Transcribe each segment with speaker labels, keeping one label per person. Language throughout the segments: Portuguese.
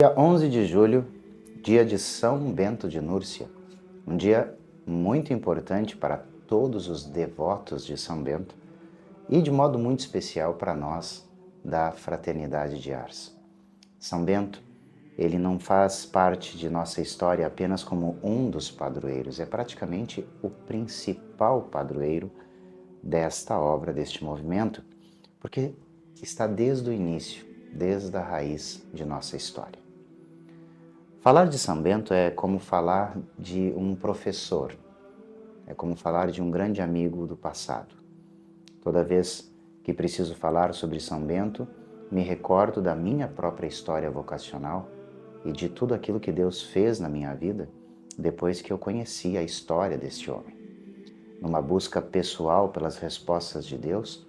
Speaker 1: Dia 11 de julho, dia de São Bento de Núrcia, um dia muito importante para todos os devotos de São Bento e de modo muito especial para nós da Fraternidade de Ars. São Bento, ele não faz parte de nossa história apenas como um dos padroeiros, é praticamente o principal padroeiro desta obra, deste movimento, porque está desde o início, desde a raiz de nossa história. Falar de São Bento é como falar de um professor, é como falar de um grande amigo do passado. Toda vez que preciso falar sobre São Bento, me recordo da minha própria história vocacional e de tudo aquilo que Deus fez na minha vida depois que eu conheci a história deste homem. Numa busca pessoal pelas respostas de Deus,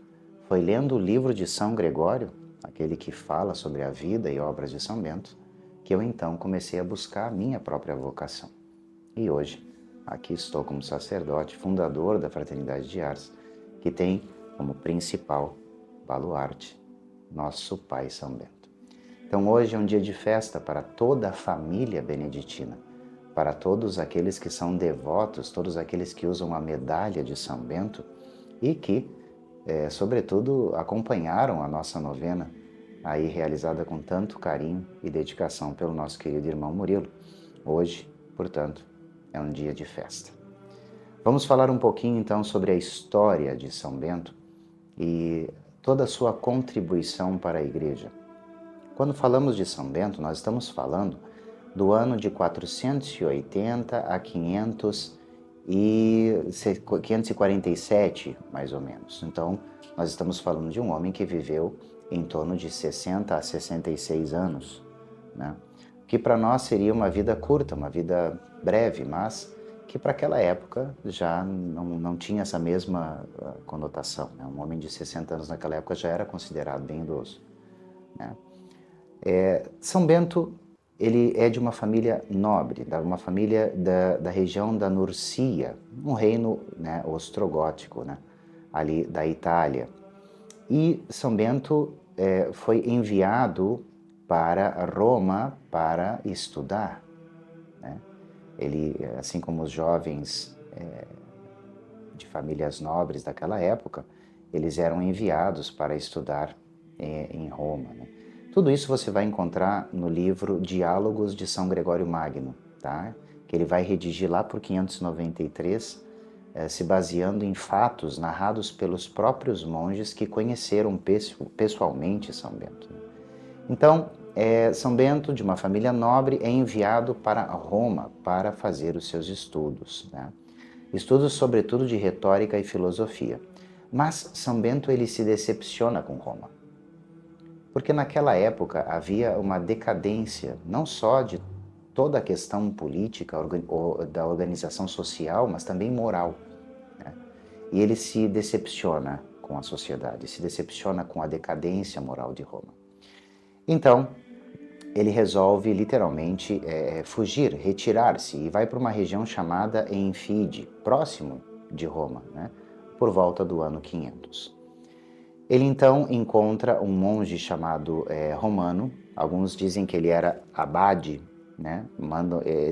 Speaker 1: foi lendo o livro de São Gregório, aquele que fala sobre a vida e obras de São Bento, que eu então comecei a buscar a minha própria vocação. E hoje, aqui estou como sacerdote, fundador da Fraternidade de Ars, que tem como principal baluarte nosso Pai São Bento. Então hoje é um dia de festa para toda a família beneditina, para todos aqueles que são devotos, todos aqueles que usam a medalha de São Bento e que, sobretudo, acompanharam a nossa novena aí realizada com tanto carinho e dedicação pelo nosso querido irmão Murilo. Hoje, portanto, é um dia de festa. Vamos falar um pouquinho então sobre a história de São Bento e toda a sua contribuição para a Igreja. Quando falamos de São Bento, nós estamos falando do ano de 480 a 547, mais ou menos. Então, nós estamos falando de um homem que viveu em torno de 60 a 66 anos, né? Que para nós seria uma vida curta, uma vida breve, mas que para aquela época já não tinha essa mesma conotação, né? Um homem de 60 anos naquela época já era considerado bem idoso, né? São Bento, ele é de uma família nobre, uma família da região da Nursia, um reino, né, ostrogótico, né, ali da Itália. E São Bento foi enviado para Roma para estudar, né? Ele, assim como os jovens de famílias nobres daquela época, eles eram enviados para estudar em Roma, né? Tudo isso você vai encontrar no livro Diálogos de São Gregório Magno, tá? Que ele vai redigir lá por 593, se baseando em fatos narrados pelos próprios monges que conheceram pessoalmente São Bento. Então, São Bento, de uma família nobre, é enviado para Roma para fazer os seus estudos, né? Estudos sobretudo de retórica e filosofia. Mas São Bento ele se decepciona com Roma, porque naquela época havia uma decadência não só de toda a questão política da organização social, mas também moral, né? E ele se decepciona com a sociedade, se decepciona com a decadência moral de Roma. Então, ele resolve literalmente fugir, retirar-se e vai para uma região chamada Enfide, próximo de Roma, né? Por volta do ano 500. Ele então encontra um monge chamado Romano, alguns dizem que ele era abade, né?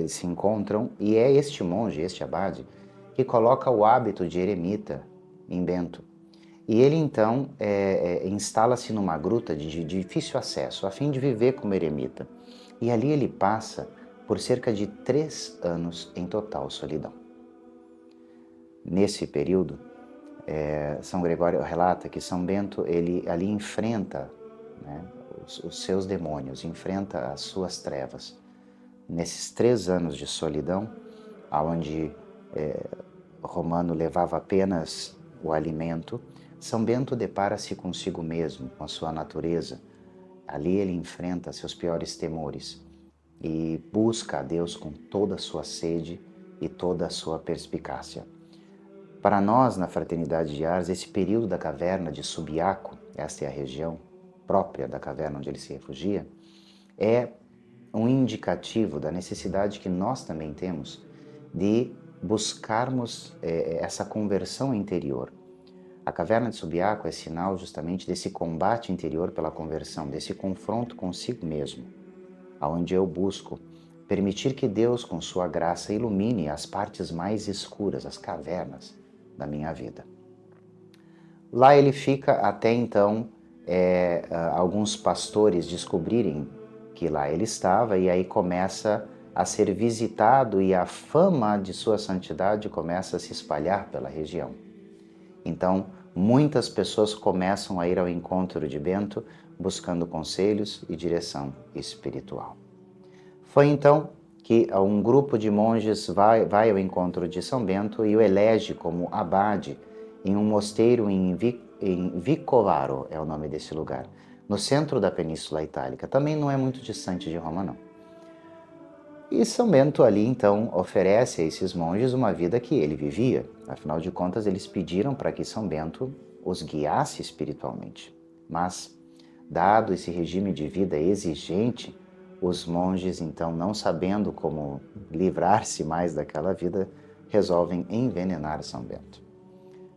Speaker 1: Se encontram, e é este monge, este abade, que coloca o hábito de eremita em Bento. E ele então instala-se numa gruta de difícil acesso, a fim de viver como eremita. E ali ele passa por cerca de 3 anos em total solidão. Nesse período, São Gregório relata que São Bento ele ali enfrenta, né, os seus demônios, enfrenta as suas trevas. Nesses 3 anos de solidão, onde Romano levava apenas o alimento, São Bento depara-se consigo mesmo, com a sua natureza. Ali ele enfrenta seus piores temores e busca a Deus com toda a sua sede e toda a sua perspicácia. Para nós, na Fraternidade de Ars, esse período da caverna de Subiaco, esta é a região própria da caverna onde ele se refugia, é um indicativo da necessidade que nós também temos de buscarmos essa conversão interior. A caverna de Subiaco é sinal justamente desse combate interior pela conversão, desse confronto consigo mesmo. aonde eu busco permitir que Deus, com sua graça, ilumine as partes mais escuras, as cavernas da minha vida. Lá ele fica até então alguns pastores descobrirem que lá ele estava, e aí começa a ser visitado e a fama de sua santidade começa a se espalhar pela região. Então, muitas pessoas começam a ir ao encontro de Bento buscando conselhos e direção espiritual. Foi então que um grupo de monges vai ao encontro de São Bento e o elege como abade em um mosteiro em Vicovaro, é o nome desse lugar, no centro da Península Itálica. Também não é muito distante de Roma, não. E São Bento ali, então, oferece a esses monges uma vida que ele vivia. Afinal de contas, eles pediram para que São Bento os guiasse espiritualmente. Mas, dado esse regime de vida exigente, os monges, então, não sabendo como livrar-se mais daquela vida, resolvem envenenar São Bento.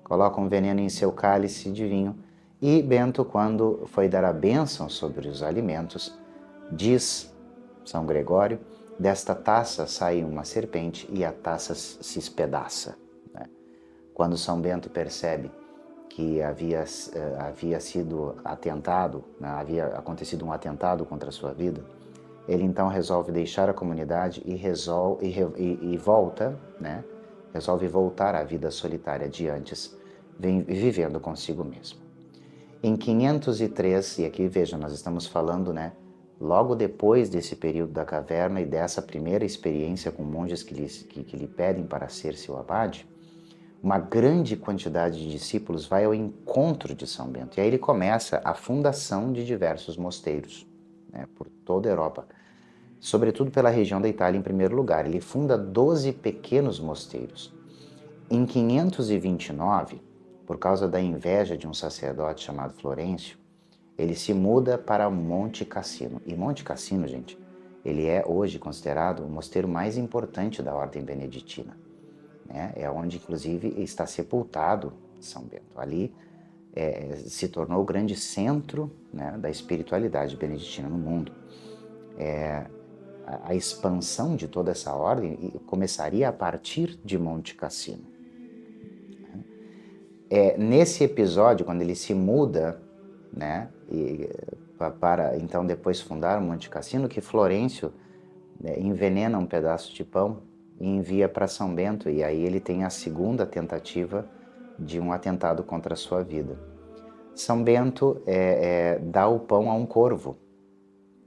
Speaker 1: Colocam veneno em seu cálice de vinho e Bento, quando foi dar a bênção sobre os alimentos, diz São Gregório: desta taça sai uma serpente e a taça se espedaça. Quando São Bento percebe que havia sido atentado, havia acontecido um atentado contra a sua vida, ele então resolve deixar a comunidade e volta, resolve voltar à vida solitária de antes, vivendo consigo mesmo. Em 503, e aqui vejam, nós estamos falando, logo depois desse período da caverna e dessa primeira experiência com monges que lhe pedem para ser seu abade, uma grande quantidade de discípulos vai ao encontro de São Bento. E aí ele começa a fundação de diversos mosteiros, por toda a Europa, sobretudo pela região da Itália em primeiro lugar. Ele funda 12 pequenos mosteiros. Em 529, por causa da inveja de um sacerdote chamado Florêncio, ele se muda para Monte Cassino. E Monte Cassino, gente, ele é hoje considerado o mosteiro mais importante da ordem beneditina. É onde, inclusive, está sepultado São Bento. Ali se tornou o grande centro da espiritualidade beneditina no mundo. A expansão de toda essa ordem começaria a partir de Monte Cassino. Nesse episódio, quando ele se muda, para então depois fundar o Monte Cassino, que Florêncio envenena um pedaço de pão e envia para São Bento, e aí ele tem a segunda tentativa de um atentado contra a sua vida. São Bento dá o pão a um corvo,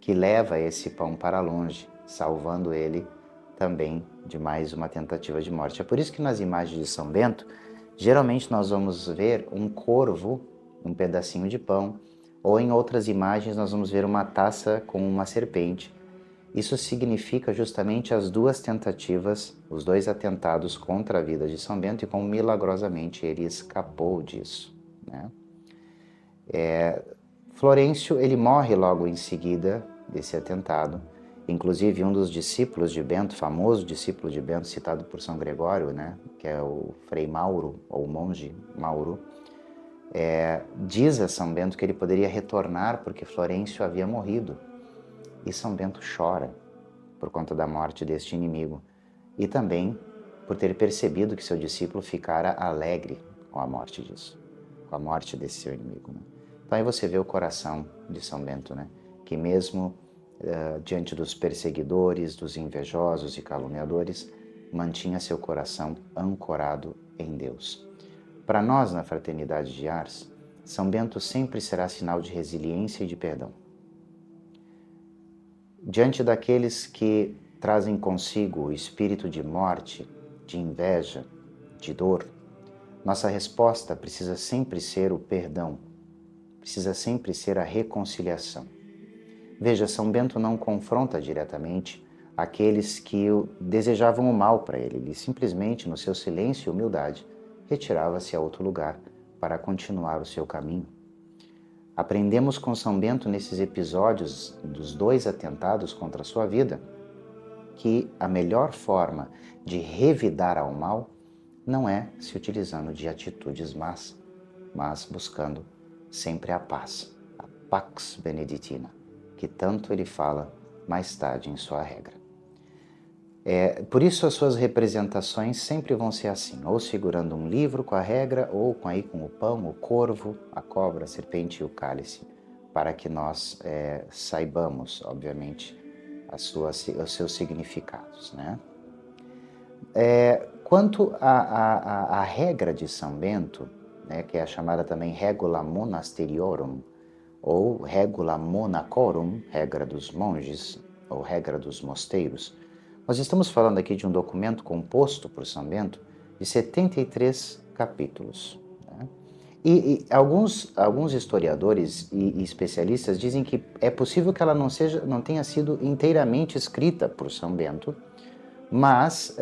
Speaker 1: que leva esse pão para longe, salvando ele também de mais uma tentativa de morte. É por isso que nas imagens de São Bento, geralmente nós vamos ver um corvo, um pedacinho de pão, ou em outras imagens nós vamos ver uma taça com uma serpente. Isso significa justamente as duas tentativas, os dois atentados contra a vida de São Bento e como milagrosamente ele escapou disso. Florêncio, ele morre logo em seguida desse atentado. Inclusive um dos discípulos de Bento, famoso discípulo de Bento citado por São Gregório, que é o Frei Mauro, ou o monge Mauro, diz a São Bento que ele poderia retornar porque Florêncio havia morrido. E São Bento chora por conta da morte deste inimigo e também por ter percebido que seu discípulo ficara alegre com a morte desse seu inimigo. Então aí você vê o coração de São Bento, que mesmo diante dos perseguidores, dos invejosos e caluniadores, mantinha seu coração ancorado em Deus. Para nós, na Fraternidade de Ars, São Bento sempre será sinal de resiliência e de perdão. Diante daqueles que trazem consigo o espírito de morte, de inveja, de dor, nossa resposta precisa sempre ser o perdão, precisa sempre ser a reconciliação. Veja, São Bento não confronta diretamente aqueles que desejavam o mal para ele. Ele simplesmente, no seu silêncio e humildade, retirava-se a outro lugar para continuar o seu caminho. Aprendemos com São Bento nesses episódios dos dois atentados contra a sua vida que a melhor forma de revidar ao mal não é se utilizando de atitudes más, mas buscando sempre a paz, a Pax Beneditina, que tanto ele fala mais tarde em sua regra. Por isso as suas representações sempre vão ser assim, ou segurando um livro com a regra, ou com o pão, o corvo, a cobra, a serpente e o cálice, para que nós saibamos, obviamente, os seus significados, né? Quanto à regra de São Bento, né, que é a chamada também Regula Monasteriorum, ou Regula Monachorum, regra dos monges, ou regra dos mosteiros, nós estamos falando aqui de um documento composto por São Bento de 73 capítulos. Né? E alguns historiadores e especialistas dizem que é possível que ela não tenha sido inteiramente escrita por São Bento, mas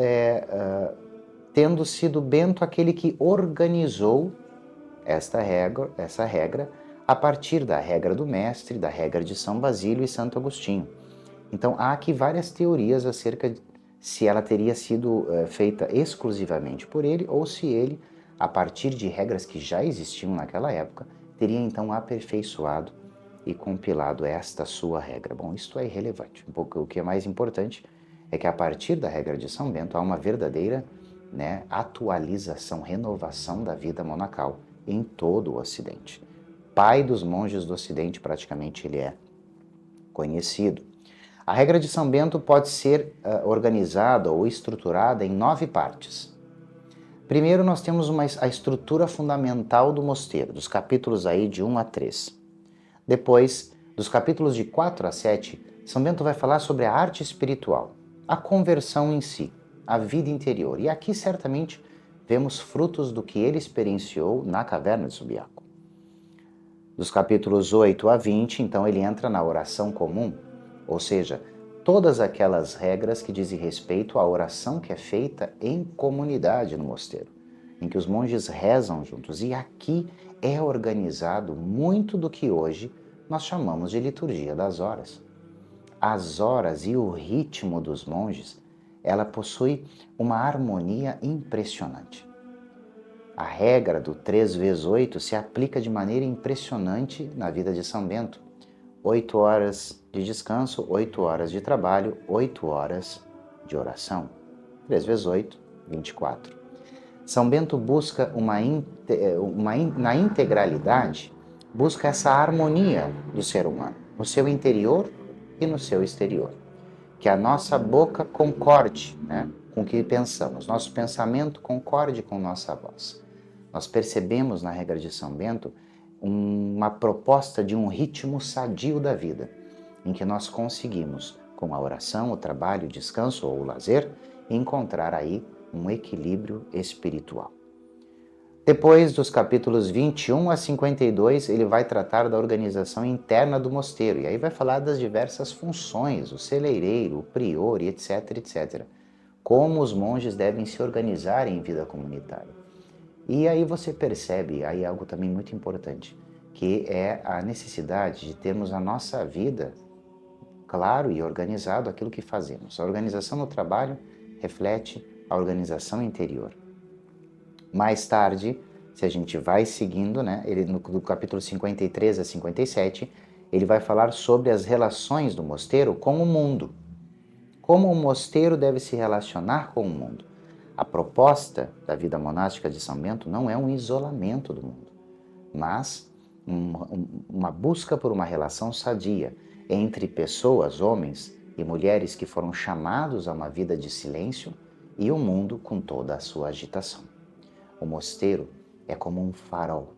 Speaker 1: tendo sido Bento aquele que organizou essa regra a partir da regra do Mestre, da regra de São Basílio e Santo Agostinho. Então, há aqui várias teorias acerca de se ela teria sido feita exclusivamente por ele ou se ele, a partir de regras que já existiam naquela época, teria então aperfeiçoado e compilado esta sua regra. Bom, isto é irrelevante. O que é mais importante é que a partir da regra de São Bento há uma verdadeira atualização, renovação da vida monacal em todo o Ocidente. Pai dos monges do Ocidente, praticamente ele é conhecido. A regra de São Bento pode ser organizada ou estruturada em 9 partes. Primeiro, nós temos a estrutura fundamental do mosteiro, dos capítulos aí de 1 a 3. Depois, dos capítulos de 4 a 7, São Bento vai falar sobre a arte espiritual, a conversão em si, a vida interior. E aqui, certamente, vemos frutos do que ele experienciou na caverna de Subiaco. Dos capítulos 8 a 20, então, ele entra na oração comum, ou seja, todas aquelas regras que dizem respeito à oração que é feita em comunidade no mosteiro, em que os monges rezam juntos. E aqui é organizado muito do que hoje nós chamamos de liturgia das horas. As horas e o ritmo dos monges, ela possui uma harmonia impressionante. A regra do 3 vezes 8 se aplica de maneira impressionante na vida de São Bento. 8 horas de descanso, 8 horas de trabalho, 8 horas de oração. 3 vezes 8, 24. São Bento busca na integralidade, busca essa harmonia do ser humano, no seu interior e no seu exterior. Que a nossa boca concorde com o que pensamos, nosso pensamento concorde com nossa voz. Nós percebemos na regra de São Bento uma proposta de um ritmo sadio da vida, em que nós conseguimos, com a oração, o trabalho, o descanso ou o lazer, encontrar aí um equilíbrio espiritual. Depois dos capítulos 21 a 52, ele vai tratar da organização interna do mosteiro, e aí vai falar das diversas funções, o celeireiro, o prior, etc, etc. Como os monges devem se organizar em vida comunitária. E aí você percebe aí algo também muito importante, que é a necessidade de termos a nossa vida claro e organizado aquilo que fazemos. A organização no trabalho reflete a organização interior. Mais tarde, se a gente vai seguindo, ele do capítulo 53 a 57, ele vai falar sobre as relações do mosteiro com o mundo. Como o mosteiro deve se relacionar com o mundo. A proposta da vida monástica de São Bento não é um isolamento do mundo, mas uma busca por uma relação sadia entre pessoas, homens e mulheres que foram chamados a uma vida de silêncio e o mundo com toda a sua agitação. O mosteiro é como um farol.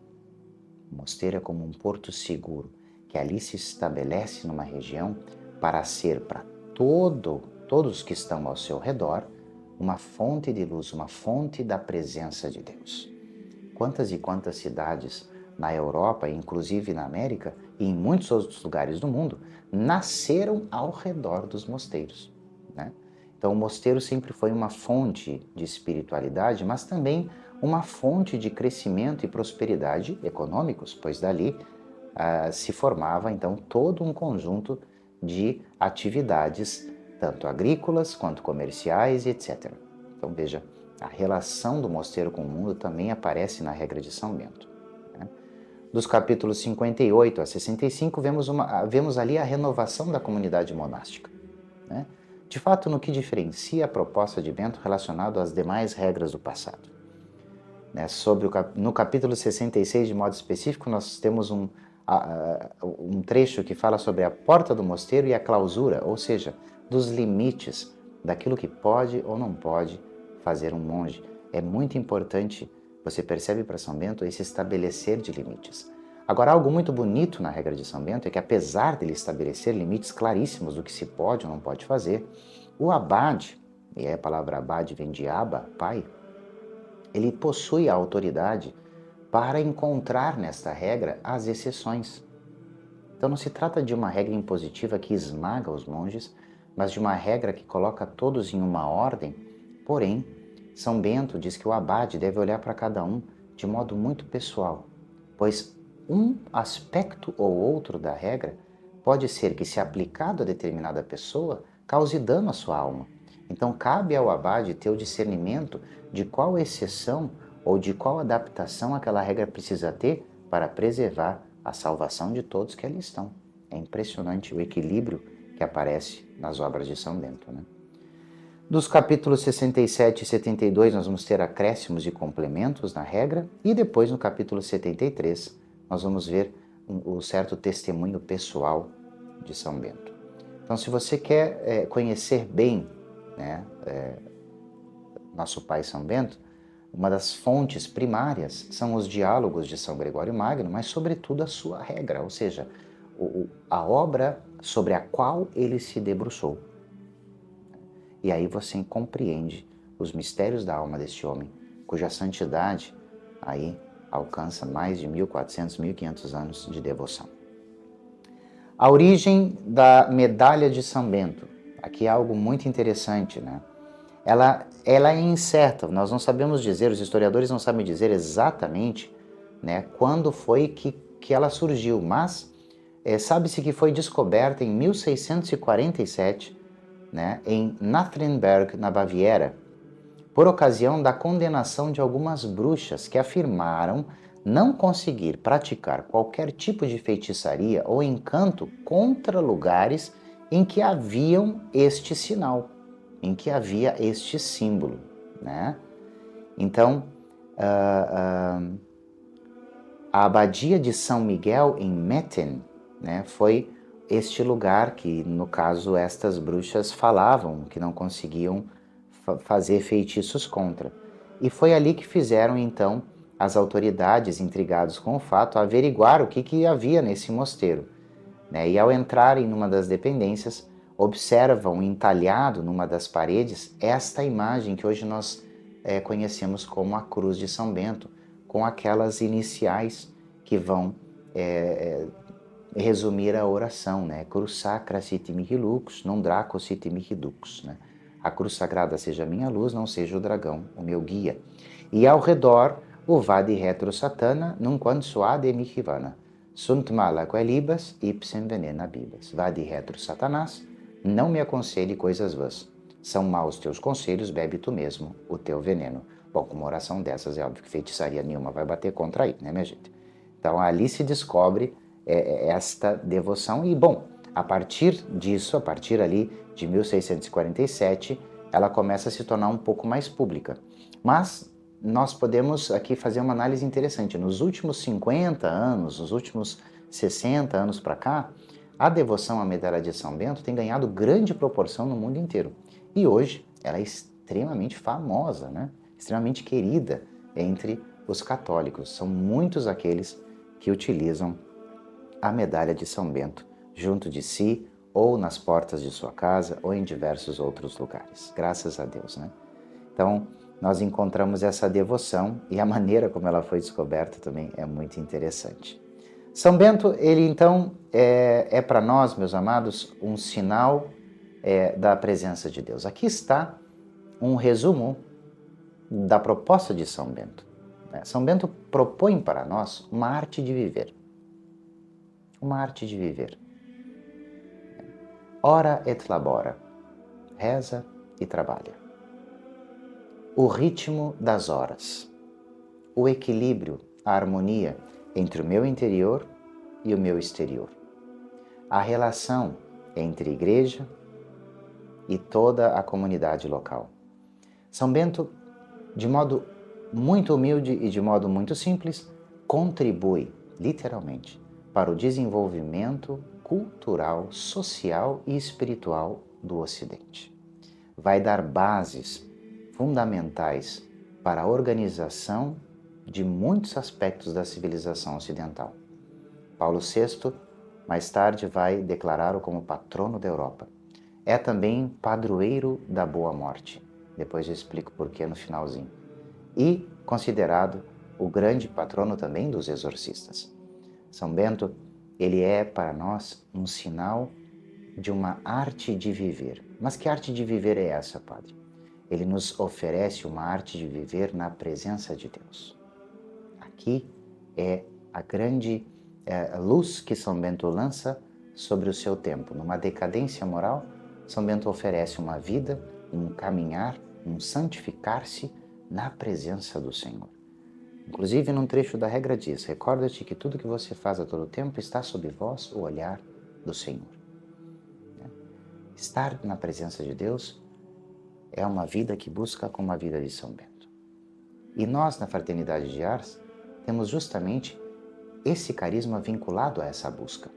Speaker 1: O mosteiro é como um porto seguro que ali se estabelece numa região para ser para todos que estão ao seu redor uma fonte de luz, uma fonte da presença de Deus. Quantas e quantas cidades na Europa, inclusive na América e em muitos outros lugares do mundo, nasceram ao redor dos mosteiros, Então o mosteiro sempre foi uma fonte de espiritualidade, mas também uma fonte de crescimento e prosperidade econômicos, pois dali se formava então todo um conjunto de atividades tanto agrícolas quanto comerciais, etc. Então veja, a relação do mosteiro com o mundo também aparece na regra de São Bento. Dos capítulos 58 a 65, vemos ali a renovação da comunidade monástica. né? De fato, no que diferencia a proposta de Bento relacionado às demais regras do passado. Né? No capítulo 66, de modo específico, nós temos um trecho que fala sobre a porta do mosteiro e a clausura, ou seja, dos limites daquilo que pode ou não pode fazer um monge. É muito importante, você percebe para São Bento, esse estabelecer de limites. Agora, algo muito bonito na regra de São Bento é que, apesar dele estabelecer limites claríssimos do que se pode ou não pode fazer, o abade, e a palavra abade vem de aba, pai, ele possui a autoridade para encontrar nesta regra as exceções. Então não se trata de uma regra impositiva que esmaga os monges, mas de uma regra que coloca todos em uma ordem. Porém, São Bento diz que o abade deve olhar para cada um de modo muito pessoal, pois um aspecto ou outro da regra pode ser que, se aplicado a determinada pessoa, cause dano à sua alma. Então cabe ao abade ter o discernimento de qual exceção ou de qual adaptação aquela regra precisa ter para preservar a salvação de todos que ali estão. É impressionante o equilíbrio que aparece nas obras de São Bento, né? Dos capítulos 67 e 72 nós vamos ter acréscimos e complementos na regra, e depois no capítulo 73 nós vamos ver o certo testemunho pessoal de São Bento. Então, se você quer conhecer bem, né, nosso pai São Bento, uma das fontes primárias são os diálogos de São Gregório Magno, mas sobretudo a sua regra, ou seja, a obra sobre a qual ele se debruçou. E aí você compreende os mistérios da alma deste homem, cuja santidade aí alcança mais de 1400, 1500 anos de devoção. A origem da medalha de São Bento. Aqui é algo muito interessante, né? Ela é incerta, nós não sabemos dizer, os historiadores não sabem dizer exatamente, né, quando foi que ela surgiu, mas sabe-se que foi descoberta em 1647, né, em Nathrenberg, na Baviera, por ocasião da condenação de algumas bruxas que afirmaram não conseguir praticar qualquer tipo de feitiçaria ou encanto contra lugares em que haviam este sinal, em que havia este símbolo, né? Então, a abadia de São Miguel em Metten, né, foi este lugar que, no caso, estas bruxas falavam que não conseguiam fazer feitiços contra. E foi ali que fizeram, então, as autoridades, intrigados com o fato, averiguar o que havia nesse mosteiro. Né? E ao entrarem numa das dependências, observam entalhado numa das paredes esta imagem que hoje nós conhecemos como a Cruz de São Bento, com aquelas iniciais que vão resumir a oração, né? Cruz sacra sit mihi lux, non draco sit mihi dux, né? A cruz sagrada seja a minha luz, não seja o dragão, o meu guia. E ao redor, o vade retro satana, nunquam suade mihi vana. Sunt mala quelibas, ipsem venena bibas. Vade retro satanás, não me aconselhe coisas vãs. São maus teus conselhos, bebe tu mesmo o teu veneno. Bom, com uma oração dessas, é óbvio que feitiçaria nenhuma vai bater contra aí, né, minha gente? Então, ali se descobre esta devoção e, bom, a partir disso, a partir ali de 1647, ela começa a se tornar um pouco mais pública. Mas nós podemos aqui fazer uma análise interessante. Nos últimos 50 anos, nos últimos 60 anos para cá, a devoção à medalha de São Bento tem ganhado grande proporção no mundo inteiro. E hoje ela é extremamente famosa, né? Extremamente querida entre os católicos. São muitos aqueles que utilizam a medalha de São Bento junto de si, ou nas portas de sua casa, ou em diversos outros lugares. Graças a Deus, né? Então, nós encontramos essa devoção e a maneira como ela foi descoberta também é muito interessante. São Bento, ele então é para nós, meus amados, um sinal da presença de Deus. Aqui está um resumo da proposta de São Bento. São Bento propõe para nós uma arte de viver. Uma arte de viver. Ora et labora. Reza e trabalha. O ritmo das horas. O equilíbrio, a harmonia entre o meu interior e o meu exterior. A relação entre igreja e toda a comunidade local. São Bento, de modo muito humilde e de modo muito simples, contribui, literalmente, para o desenvolvimento cultural, social e espiritual do Ocidente. Vai dar bases fundamentais para a organização de muitos aspectos da civilização ocidental. Paulo VI, mais tarde, vai declará-lo como patrono da Europa. É também padroeiro da Boa Morte. Depois eu explico porquê no finalzinho. E considerado o grande patrono também dos exorcistas. São Bento, ele é para nós um sinal de uma arte de viver. Mas que arte de viver é essa, Padre? Ele nos oferece uma arte de viver na presença de Deus. Aqui é a grande luz que São Bento lança sobre o seu tempo. Numa decadência moral, São Bento oferece uma vida, um caminhar, um santificar-se na presença do Senhor. Inclusive, num trecho da regra diz: recorda-te que tudo que você faz a todo tempo está sob vós o olhar do Senhor. Estar na presença de Deus é uma vida que busca como a vida de São Bento. E nós, na Fraternidade de Ars, temos justamente esse carisma vinculado a essa busca.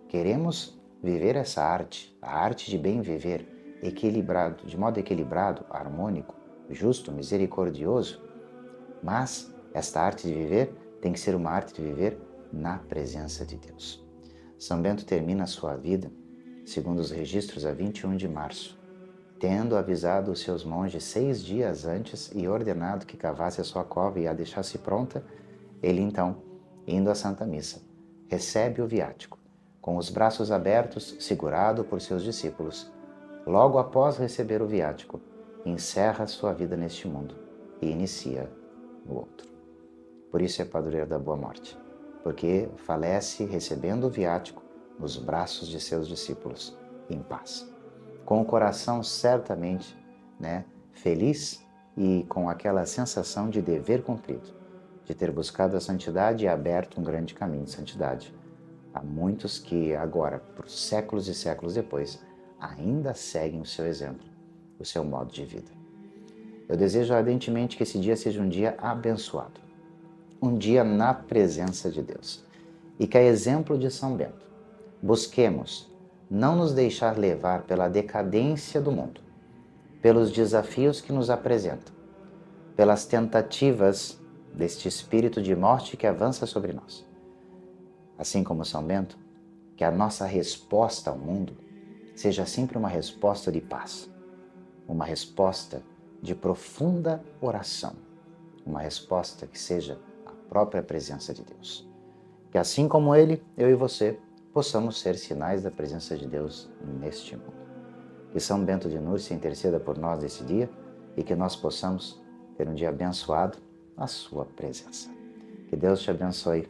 Speaker 1: Queremos viver essa arte, a arte de bem viver, equilibrado, de modo equilibrado, harmônico, justo, misericordioso, mas esta arte de viver tem que ser uma arte de viver na presença de Deus. São Bento termina a sua vida, segundo os registros, a 21 de março, tendo avisado os seus monges 6 dias antes e ordenado que cavasse a sua cova e a deixasse pronta. Ele então, indo à Santa Missa, recebe o viático, com os braços abertos, segurado por seus discípulos. Logo após receber o viático, encerra sua vida neste mundo e inicia no outro. Por isso é padroeiro da Boa Morte, porque falece recebendo o viático nos braços de seus discípulos, em paz. Com o coração certamente feliz e com aquela sensação de dever cumprido, de ter buscado a santidade e aberto um grande caminho de santidade. Há muitos que agora, por séculos e séculos depois, ainda seguem o seu exemplo, o seu modo de vida. Eu desejo ardentemente que esse dia seja um dia abençoado, um dia na presença de Deus, e que, a exemplo de São Bento, busquemos não nos deixar levar pela decadência do mundo, pelos desafios que nos apresentam, pelas tentativas deste espírito de morte que avança sobre nós. Assim como São Bento, que a nossa resposta ao mundo seja sempre uma resposta de paz, uma resposta de profunda oração, uma resposta que seja a própria presença de Deus. Que assim como ele, eu e você, possamos ser sinais da presença de Deus neste mundo. Que São Bento de Núrcia interceda por nós nesse dia e que nós possamos ter um dia abençoado na sua presença. Que Deus te abençoe.